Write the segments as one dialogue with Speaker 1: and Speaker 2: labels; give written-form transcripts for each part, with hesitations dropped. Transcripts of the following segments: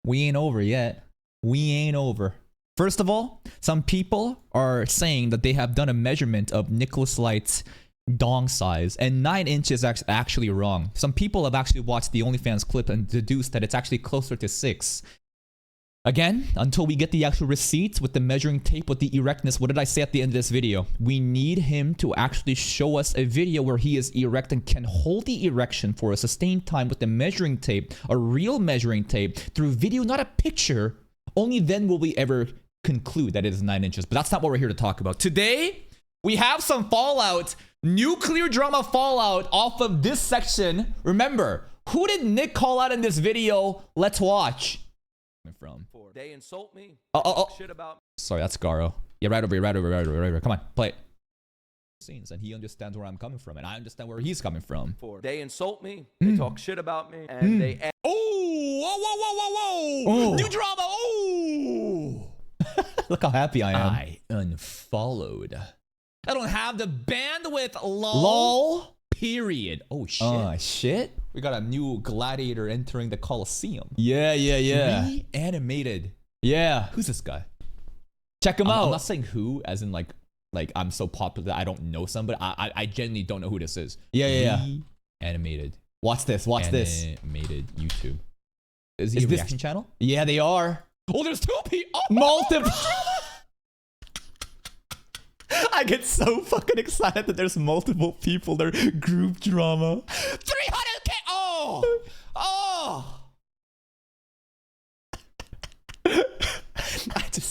Speaker 1: We ain't over yet. We ain't over. First of all, some people are saying that they have done a measurement of Nicholas Light's dong size, and 9 inches is actually wrong. Some people have actually watched the OnlyFans clip and deduced that it's actually closer to 6. Again, until we get the actual receipts with the measuring tape with the erectness, what did I say at the end of this video? We need him to actually show us a video where he is erect and can hold the erection for a sustained time with the measuring tape, a real measuring tape, through video, not a picture. Only then will we ever conclude that it is 9 inches. But that's not what we're here to talk about. Today, we have some fallout, nuclear drama fallout off of this section. Remember, who did Nick call out in this video? Let's watch. From
Speaker 2: they insult me.
Speaker 1: Shit about me. Sorry, that's Garo. Yeah, right over here. Come on, play it. Scenes, and he understands where I'm coming from, and I understand where he's coming from.
Speaker 2: They insult me. They talk shit about me, and they.
Speaker 1: Whoa! New drama. Oh! Look how happy I am. I unfollowed. I don't have the bandwidth. Lol. Period. Oh shit. Shit. We got a new gladiator entering the Coliseum. Yeah. Reanimated. Yeah. Who's this guy? Check him out. I'm not saying who, as in like I'm so popular that I don't know somebody. I genuinely don't know who this is. Yeah. Animated. Watch this. Animated YouTube. Is he a reaction channel? Yeah, they are. Oh, there's 2 people. Multiple. I get so fucking excited that there's multiple people. They're group drama. 300K. Oh.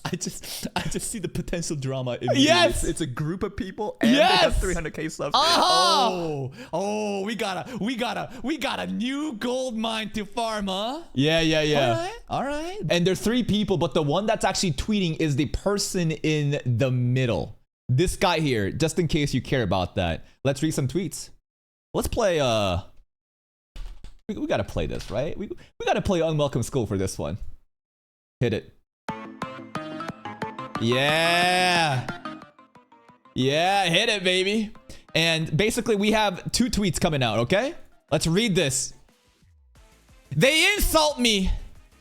Speaker 1: I just see the potential drama. Yes, it's a group of people, and they have 300K subs. Oh, we got a new gold mine to farm, huh? Yeah. All right. And there's 3 people, but the one that's actually tweeting is the person in the middle. This guy here, just in case you care about that. Let's read some tweets. Let's play, we gotta play this, right? We gotta play Unwelcome School for this one. Hit it. Yeah, hit it, baby. And basically, we have 2 tweets coming out, okay? Let's read this. They insult me.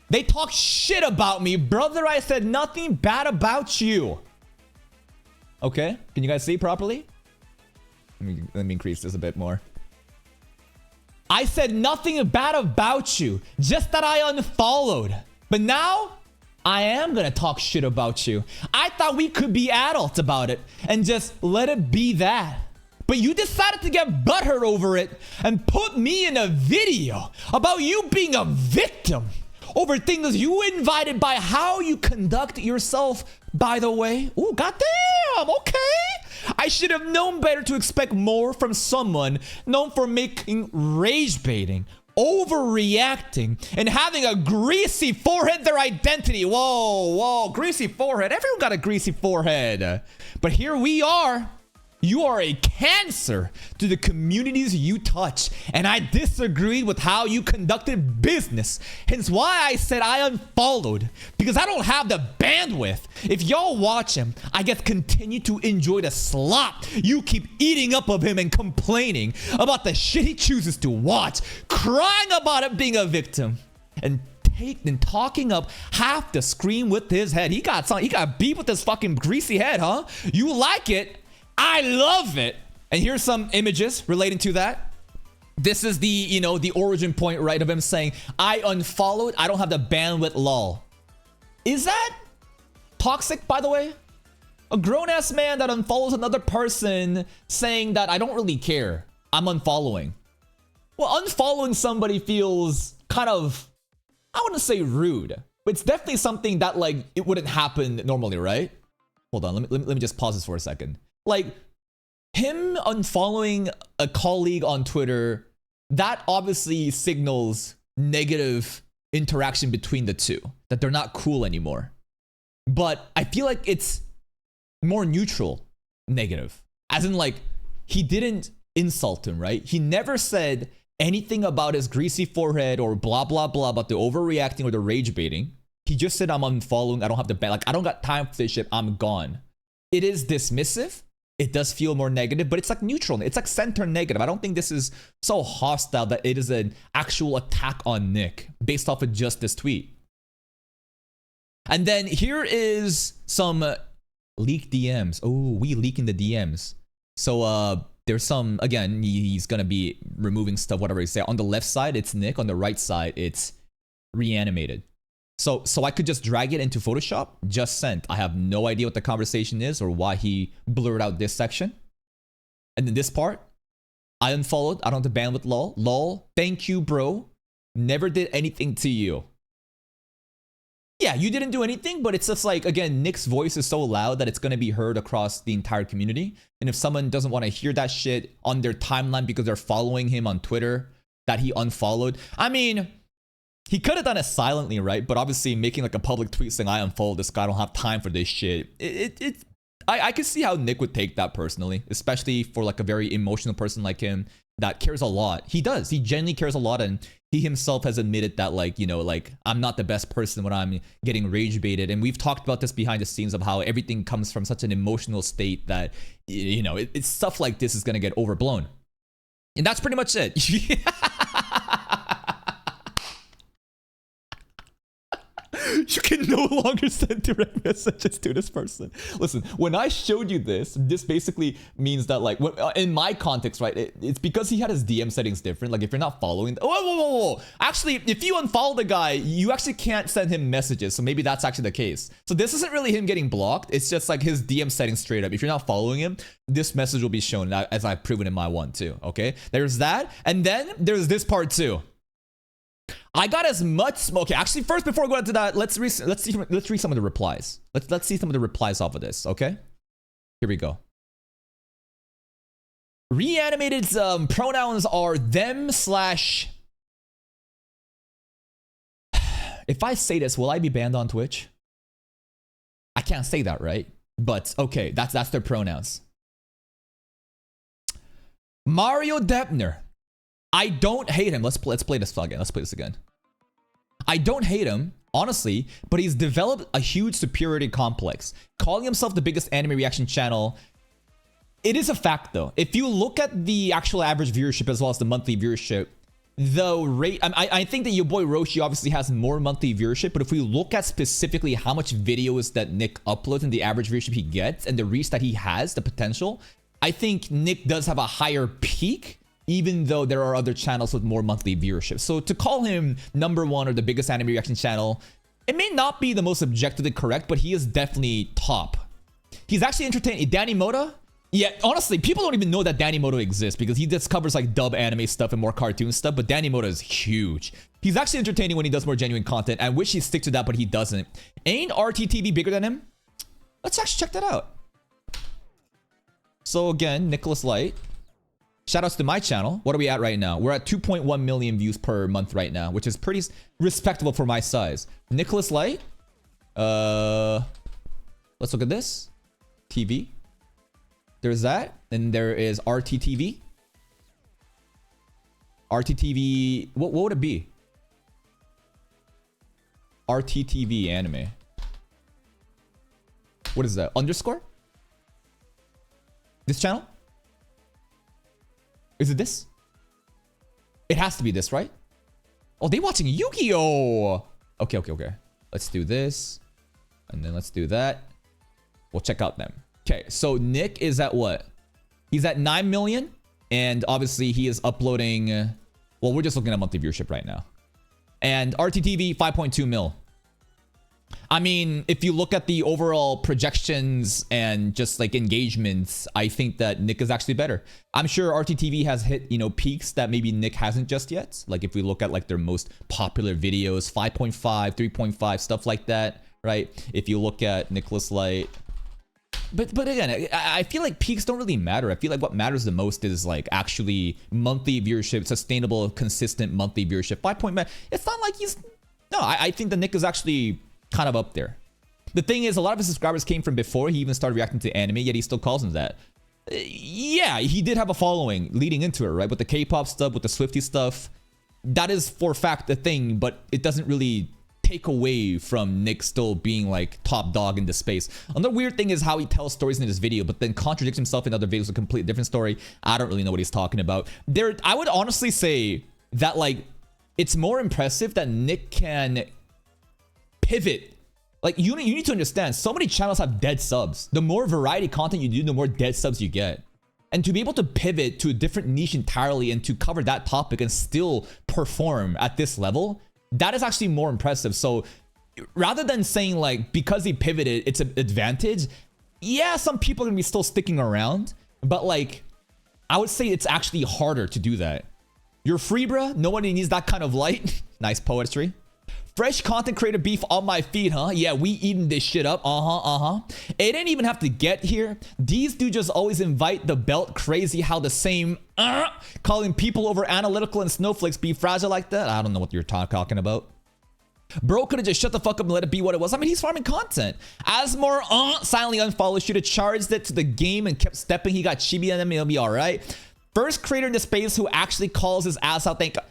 Speaker 1: They talk shit about me. Brother, I said nothing bad about you. Okay, can you guys see properly? Let me increase this a bit more. I said nothing bad about you, just that I unfollowed. But now, I am gonna talk shit about you. I thought we could be adults about it and just let it be that. But you decided to get butthurt over it and put me in a video about you being a victim over things you invited by how you conduct yourself, by the way. Oh, goddamn, okay. I should have known better to expect more from someone known for making rage baiting, overreacting, and having a greasy forehead their identity. Whoa, greasy forehead. Everyone got a greasy forehead. But here we are. You are a cancer to the communities you touch, and I disagreed with how you conducted business. Hence why I said I unfollowed, because I don't have the bandwidth. If y'all watch him, I guess continue to enjoy the slop you keep eating up of him and complaining about the shit he chooses to watch, crying about it being a victim, and talking up half the screen with his head. He got beat with his fucking greasy head, huh? You like it? I love it. And here's some images relating to that. This is the, the origin point, right, of him saying, I unfollowed, I don't have the bandwidth, lol. Is that toxic, by the way? A grown-ass man that unfollows another person saying that I don't really care, I'm unfollowing. Well, unfollowing somebody feels kind of, I wouldn't say rude, but it's definitely something that, like, it wouldn't happen normally, right? Hold on, let me just pause this for a second. Like, him unfollowing a colleague on Twitter, that obviously signals negative interaction between the two, that they're not cool anymore. But I feel like it's more neutral negative. As in, like, he didn't insult him, right? He never said anything about his greasy forehead or blah, blah, blah about the overreacting or the rage baiting. He just said, I'm unfollowing, I don't have the like, I don't got time for this shit, I'm gone. It is dismissive. It does feel more negative, but it's like neutral. It's like center negative. I don't think this is so hostile that it is an actual attack on Nick based off of just this tweet. And then here is some leaked DMs. Oh, we leaking the DMs. So there's some, again, he's gonna be removing stuff, whatever he say. On the left side, it's Nick. On the right side, it's Reanimated. So I could just drag it into Photoshop, just sent. I have no idea what the conversation is or why he blurred out this section. And then this part, I unfollowed. I don't have the bandwidth, lol. Lol, thank you, bro. Never did anything to you. Yeah, you didn't do anything, but it's just like, again, Nick's voice is so loud that it's going to be heard across the entire community. And if someone doesn't want to hear that shit on their timeline because they're following him on Twitter that he unfollowed, I mean, he could have done it silently, right? But obviously making like a public tweet saying, I unfollowed this guy, I don't have time for this shit. I can see how Nick would take that personally, especially for like a very emotional person like him that cares a lot. He does. He genuinely cares a lot, and he himself has admitted that, like, you know, like, I'm not the best person when I'm getting rage baited. And we've talked about this behind the scenes of how everything comes from such an emotional state that, you know, it's stuff like this is going to get overblown. And that's pretty much it. You can no longer send direct messages to this person. Listen, when I showed you this basically means that, like, in my context, right, it's because he had his DM settings different. Like, if you're not following, whoa. Actually, if you unfollow the guy, you actually can't send him messages. So maybe that's actually the case. So this isn't really him getting blocked. It's just like his DM settings straight up. If you're not following him, this message will be shown, as I've proven in my one too. Okay, there's that, and then there's this part too. I got as much. Okay, actually, first before we go into that, let's read some of the replies. Let's see some of the replies off of this. Okay, here we go. Reanimated's pronouns are them/. If I say this, will I be banned on Twitch? I can't say that, right? But okay, that's their pronouns. Mario Deppner. I don't hate him. Let's play this again. Let's play this again. I don't hate him, honestly, but he's developed a huge superiority complex. Calling himself the biggest anime reaction channel, it is a fact though. If you look at the actual average viewership as well as the monthly viewership, the rate, I think that your boy Roshi obviously has more monthly viewership, but if we look at specifically how much videos that Nick uploads and the average viewership he gets and the reach that he has, the potential, I think Nick does have a higher peak, even though there are other channels with more monthly viewership. So to call him #1 or the biggest anime reaction channel, it may not be the most objectively correct, but he is definitely top. He's actually entertaining. Danny Moda? Yeah, honestly, people don't even know that Danny Moda exists because he just covers like dub anime stuff and more cartoon stuff, but Danny Moda is huge. He's actually entertaining when he does more genuine content. I wish he'd stick to that, but he doesn't. Ain't RTTV bigger than him? Let's actually check that out. So again, Nicholas Light. Shoutouts to my channel. What are we at right now? We're at 2.1 million views per month right now, which is pretty respectable for my size. Nicholas Light. Let's look at this. TV. There's that. And there is RTTV. RTTV. What would it be? RTTV anime. What is that? Underscore? This channel? Is it this? It has to be this, right? Oh, they watching Yu-Gi-Oh! Okay. Let's do this. And then let's do that. We'll check out them. Okay, so Nick is at what? He's at 9 million. And obviously he is uploading... well, we're just looking at monthly viewership right now. And RTTV, 5.2 mil. I mean, if you look at the overall projections and just like engagements, I think that Nick is actually better. I'm sure RTTV has hit, you know, peaks that maybe Nick hasn't just yet. Like if we look at like their most popular videos, 5.5, 3.5, stuff like that, right? If you look at Nicholas Light. But again, I feel like peaks don't really matter. I feel like what matters the most is like actually monthly viewership, sustainable, consistent monthly viewership. 5 it's not like he's... No, I think that Nick is actually... kind of up there. The thing is, a lot of his subscribers came from before he even started reacting to anime, yet he still calls him that. Yeah, he did have a following leading into it, right? With the K-pop stuff, with the Swiftie stuff. That is for a fact a thing, but it doesn't really take away from Nick still being like top dog in the space. Another weird thing is how he tells stories in this video, but then contradicts himself in other videos, a completely different story. I don't really know what he's talking about. I would honestly say that like, it's more impressive that Nick can pivot Like, you need to understand, so many channels have dead subs. The more variety content you do, the more dead subs you get. And to be able to pivot to a different niche entirely and to cover that topic and still perform at this level, that is actually more impressive. So rather than saying like, because he pivoted, it's an advantage, yeah, some people are gonna be still sticking around, but like, I would say it's actually harder to do that. You're free, bruh. Nobody needs that kind of light. Nice poetry. Fresh content creator beef on my feed, huh? Yeah, we eating this shit up. It didn't even have to get here. These dudes just always invite the belt. Crazy how the same calling people over analytical and snowflakes be fragile like that. I don't know what you're talking about. Bro could have just shut the fuck up and let it be what it was. I mean, he's farming content. Asmore silently unfollowed. Should have charged it to the game and kept stepping. He got chibi on him. He'll be all right. First creator in the space who actually calls his ass out. Thank God.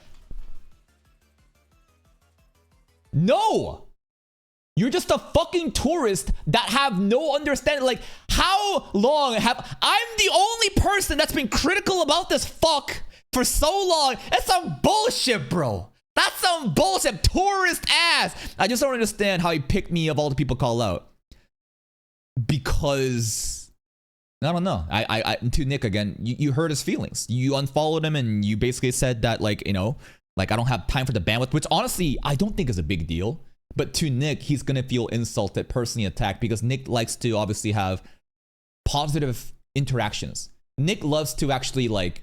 Speaker 1: No, you're just a fucking tourist that have no understanding. Like, how long have I'm the only person that's been critical about this fuck for so long? That's some bullshit, bro. That's some bullshit, tourist ass. I just don't understand how he picked me of all the people call out. Because I don't know. I to Nick again, you hurt his feelings. You unfollowed him and you basically said that, like, you know, like, I don't have time for the bandwidth, which honestly, I don't think is a big deal. But to Nick, he's going to feel insulted, personally attacked, because Nick likes to obviously have positive interactions. Nick loves to actually, like,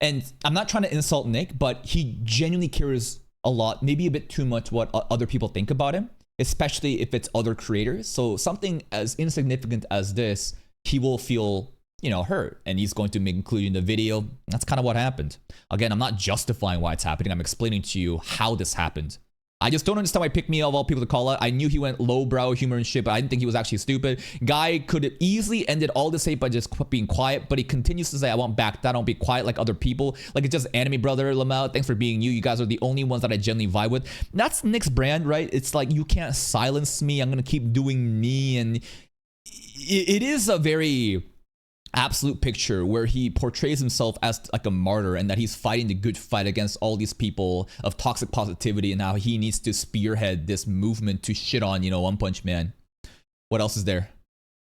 Speaker 1: and I'm not trying to insult Nick, but he genuinely cares a lot, maybe a bit too much, what other people think about him, especially if it's other creators. So something as insignificant as this, he will feel, you know, hurt, and he's going to include in the video. That's kind of what happened. Again, I'm not justifying why it's happening. I'm explaining to you how this happened. I just don't understand why pick me of all people to call out. I knew he went lowbrow humor and shit, but I didn't think he was actually stupid. Guy could have easily ended all this hate by just being quiet, but he continues to say, I won't back that. I don't be quiet like other people. Like, it's just anime brother Lamau. Thanks for being you. You guys are the only ones that I genuinely vibe with. That's Nick's brand, right? It's like, you can't silence me. I'm going to keep doing me. And it is a very absolute picture where he portrays himself as like a martyr, and that he's fighting the good fight against all these people of toxic positivity, and how he needs to spearhead this movement to shit on, you know, One Punch Man. What else is there?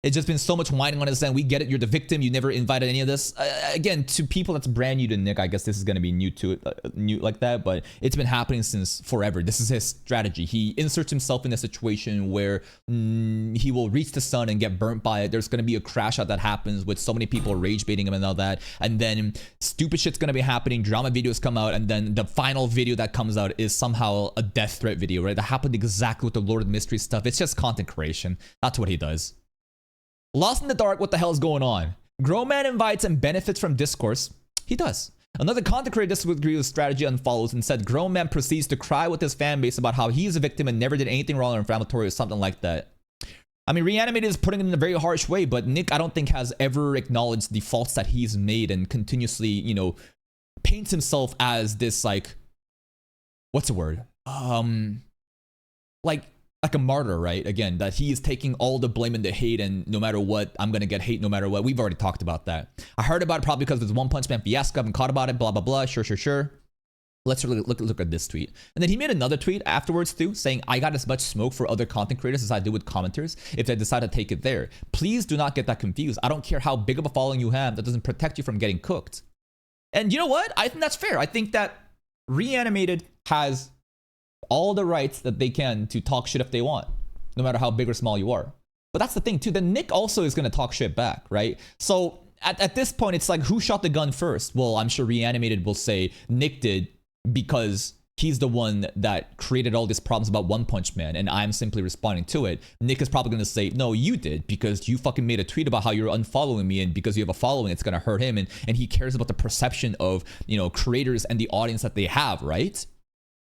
Speaker 1: It's just been so much whining on his end. We get it. You're the victim. You never invited any of this. Again, to people that's brand new to Nick, I guess this is going to be new to it, new like that, but it's been happening since forever. This is his strategy. He inserts himself in a situation where he will reach the sun and get burnt by it. There's going to be a crash out that happens with so many people rage baiting him and all that. And then stupid shit's going to be happening. Drama videos come out. And then the final video that comes out is somehow a death threat video, right? That happened exactly with the Lord of the Mystery stuff. It's just content creation. That's what he does. Lost in the dark, what the hell is going on? Grown man invites and benefits from discourse. He does. Another content creator disagrees with strategy unfollows and said grown man proceeds to cry with his fan base about how he's a victim and never did anything wrong or inflammatory or something like that. I mean, Reanimated is putting it in a very harsh way, but Nick, I don't think, has ever acknowledged the faults that he's made and continuously, you know, paints himself as this, like, what's the word? Like a martyr, right? Again, that he is taking all the blame and the hate, and no matter what, I'm gonna get hate no matter what. We've already talked about that. I heard about it probably because there's One Punch Man fiasco. I've been caught about it, blah, blah, blah. Sure. Let's really look at this tweet. And then he made another tweet afterwards too, saying, I got as much smoke for other content creators as I do with commenters if they decide to take it there. Please do not get that confused. I don't care how big of a following you have. That doesn't protect you from getting cooked. And you know what? I think that's fair. I think that Reanimated has all the rights that they can to talk shit if they want, no matter how big or small you are. But that's the thing too. Then Nick also is going to talk shit back, right? So at this point, it's like, who shot the gun first? Well, I'm sure Reanimated will say Nick did because he's the one that created all these problems about One Punch Man, and I'm simply responding to it. Nick is probably going to say, no, you did, because you fucking made a tweet about how you're unfollowing me, and because you have a following, it's going to hurt him, and he cares about the perception of, you know, creators and the audience that they have, right?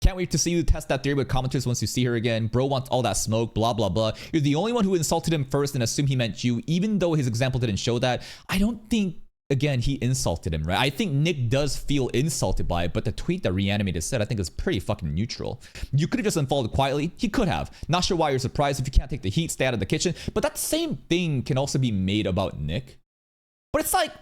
Speaker 1: Can't wait to see you test that theory with commenters once you see her again. Bro wants all that smoke, blah, blah, blah. You're the only one who insulted him first and assumed he meant you, even though his example didn't show that. I don't think, again, he insulted him, right? I think Nick does feel insulted by it, but the tweet that Reanimated said, I think, is pretty fucking neutral. You could have just unfollowed quietly. He could have. Not sure why you're surprised. If you can't take the heat, stay out of the kitchen. But that same thing can also be made about Nick. But it's like,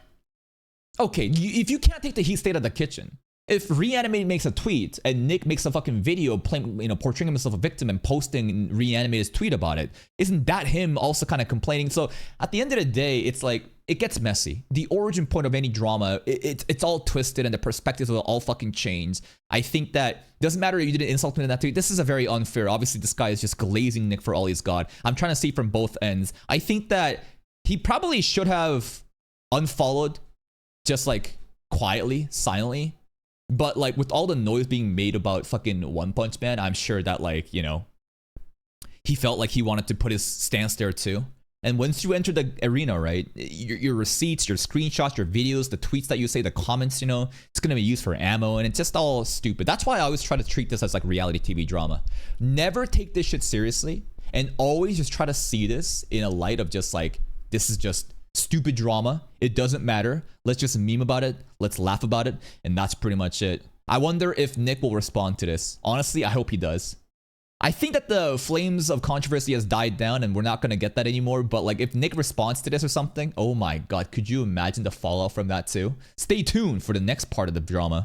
Speaker 1: okay, if you can't take the heat, stay out of the kitchen. If Reanimated makes a tweet and Nick makes a fucking video playing, portraying himself a victim and posting Reanimated's tweet about it, isn't that him also kind of complaining? So at the end of the day, it's like, it gets messy. The origin point of any drama, it's all twisted and the perspectives will all fucking change. I think that doesn't matter if you didn't insult me in that tweet. This is a very unfair. Obviously, this guy is just glazing Nick for all he's got. I'm trying to see from both ends. I think that he probably should have unfollowed just like quietly, silently. But like with all the noise being made about fucking One Punch Man, I'm sure that like, he felt like he wanted to put his stance there too. And once you enter the arena, right, your receipts, your screenshots, your videos, the tweets that you say, the comments, it's going to be used for ammo, and it's just all stupid. That's why I always try to treat this as like reality TV drama. Never take this shit seriously, and always just try to see this in a light of just like, this is just stupid drama. It doesn't matter. Let's just meme about it. Let's laugh about it. And that's pretty much it. I wonder if Nick will respond to this. Honestly, I hope he does. I think that the flames of controversy has died down and we're not going to get that anymore. But like if Nick responds to this or something, oh my God, could you imagine the fallout from that too? Stay tuned for the next part of the drama.